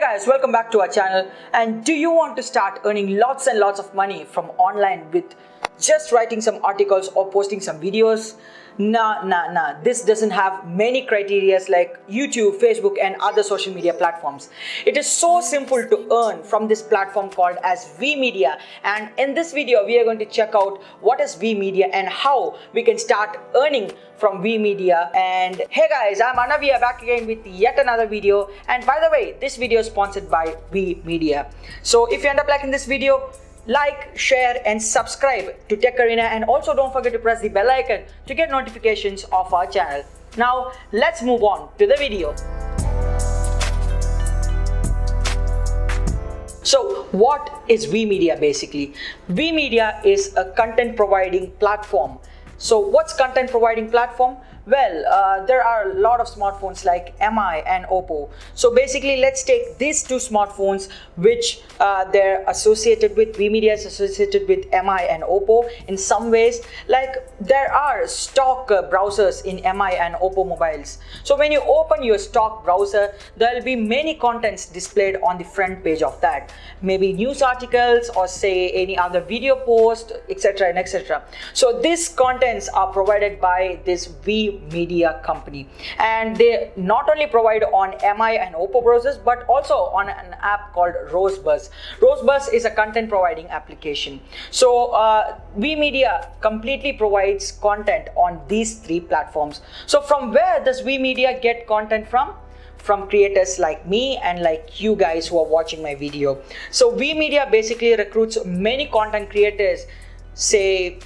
Guys, welcome back to our channel. And do you want to start earning lots and lots of money from online with just writing some articles or posting some videos? Nah. This doesn't have many criterias like YouTube, Facebook and other social media platforms. It is so simple to earn from this platform called as Wemedia. And in this video, we are going to check out what is Wemedia and how we can start earning from Wemedia. And hey guys, I'm Anavia back again with yet another video. And by the way, this video is sponsored by Wemedia. So if you end up liking this video, like, share and subscribe to Tech Arena, and also don't forget to press the bell icon to get notifications of our channel. Now let's move on to the video. So what is Wemedia basically? Wemedia is a content providing platform. So what's content providing platform? Well, there are a lot of smartphones like MI and Oppo. So basically, let's take these two smartphones which they're associated with. Wemedia is associated with MI and Oppo in some ways. Like there are stock browsers in MI and Oppo mobiles. So when you open your stock browser, there will be many contents displayed on the front page of that. Maybe news articles or say any other video post, etc. and etc. So these contents are provided by this Wemedia company, and they not only provide on MI and Oppo browsers but also on an app called Rosebus. Rosebus is a content providing application. So Wemedia completely provides content on these three platforms. So from where does Wemedia get content from? From creators like me and like you guys who are watching my video. So Wemedia basically recruits many content creators, say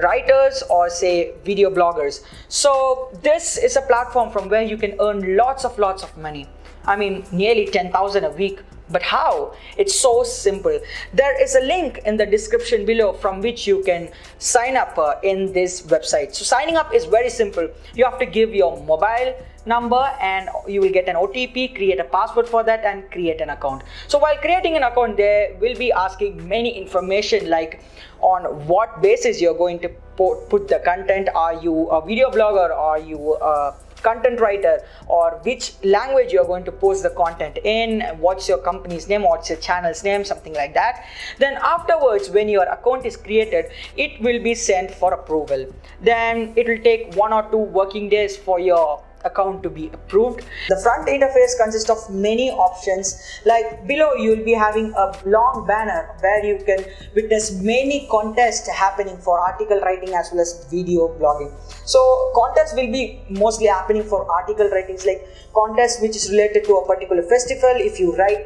writers or say video bloggers. So this is a platform from where you can earn lots of money. I mean nearly 10,000 a week. But how? It's so simple. There is a link in the description below from which you can sign up in this website. So signing up is very simple. You have to give your mobile number and you will get an OTP, create a password for that and create an account. So while creating an account, they will be asking many information like on what basis you're going to put the content. Are you a video blogger? Are you a content writer? Or which language you're going to post the content in? What's your company's name? What's your channel's name? Something like that. Then afterwards, when your account is created, it will be sent for approval. Then it will take 1 or 2 working days for your account to be approved. The front interface consists of many options. Like below, you will be having a long banner where you can witness many contests happening for article writing as well as video blogging. So contests will be mostly happening for article writings, like contest which is related to a particular festival. If you write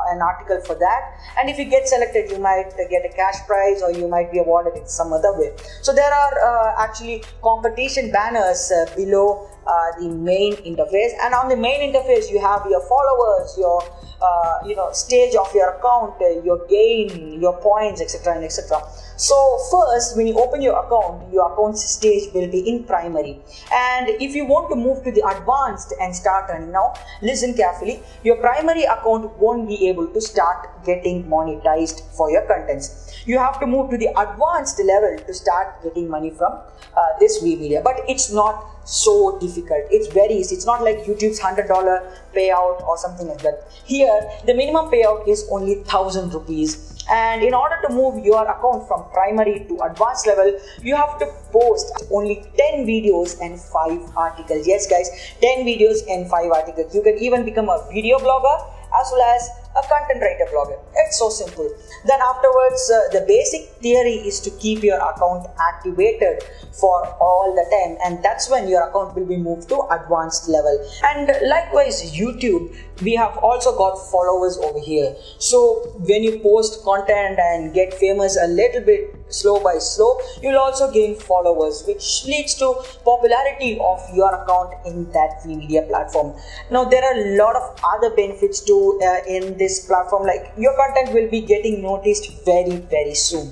an article for that, and if you get selected, you might get a cash prize or you might be awarded in some other way. So there are actually competition banners below the main interface, and on the main interface you have your followers, your stage of your account, your gain, your points, etc. and etc. So first, when you open your account's stage will be in primary, and if you want to move to the advanced and start earning, now listen carefully, your primary account won't be able to start getting monetized for your contents. You have to move to the advanced level to start getting money from this Wemedia. But it's not so difficult. It's very easy. It's not like YouTube's $100 payout or something like that. Here, the minimum payout is only 1,000 rupees. And in order to move your account from primary to advanced level, you have to post only 10 videos and 5 articles. Yes guys, 10 videos and 5 articles. You can even become a video blogger as well as a content writer blogger. It's so simple. Then afterwards, the basic theory is to keep your account activated for all the time, and that's when your account will be moved to advanced level. And likewise, YouTube, we have also got followers over here. So when you post content and get famous a little bit slow by slow, you'll also gain followers, which leads to popularity of your account in that Wemedia platform. Now there are a lot of other benefits too in this this platform, like your content will be getting noticed very soon.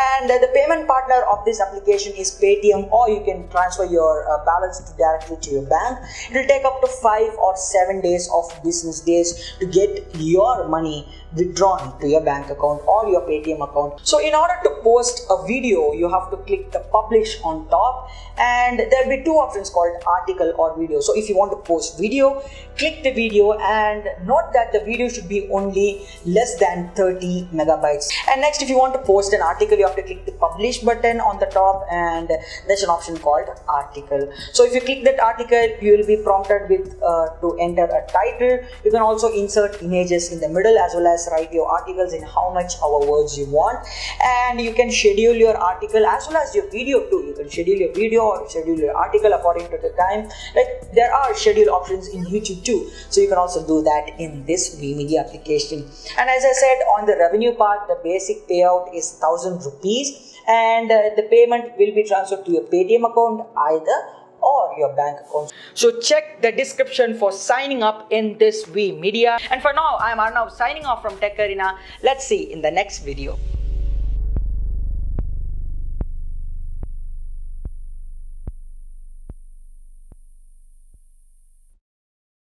And the payment partner of this application is Paytm, or you can transfer your balance directly to your bank. It will take up to 5 or 7 days of business days to get your money withdrawn to your bank account or your Paytm account. So in order to post a video, you have to click the publish on top, and there will be two options called article or video. So if you want to post video, click the video, and note that the video should be only less than 30 megabytes. And next, if you want to post an article, you have to click the publish button on the top, and there's an option called article. So if you click that article, you will be prompted with to enter a title. You can also insert images in the middle, as well as write your articles in how much words you want, and you can schedule your article as well as your video too. You can schedule your video or schedule your article according to the time. Like, there are schedule options in YouTube too, so you can also do that in this Wemedia application. And as I said, on the revenue part, the basic payout is 1,000 rupees, and the payment will be transferred to your Paytm account either or your bank account. So check the description for signing up in this Wemedia. And for now, I am Arnav signing off from Tech Arena. Let's see in the next video.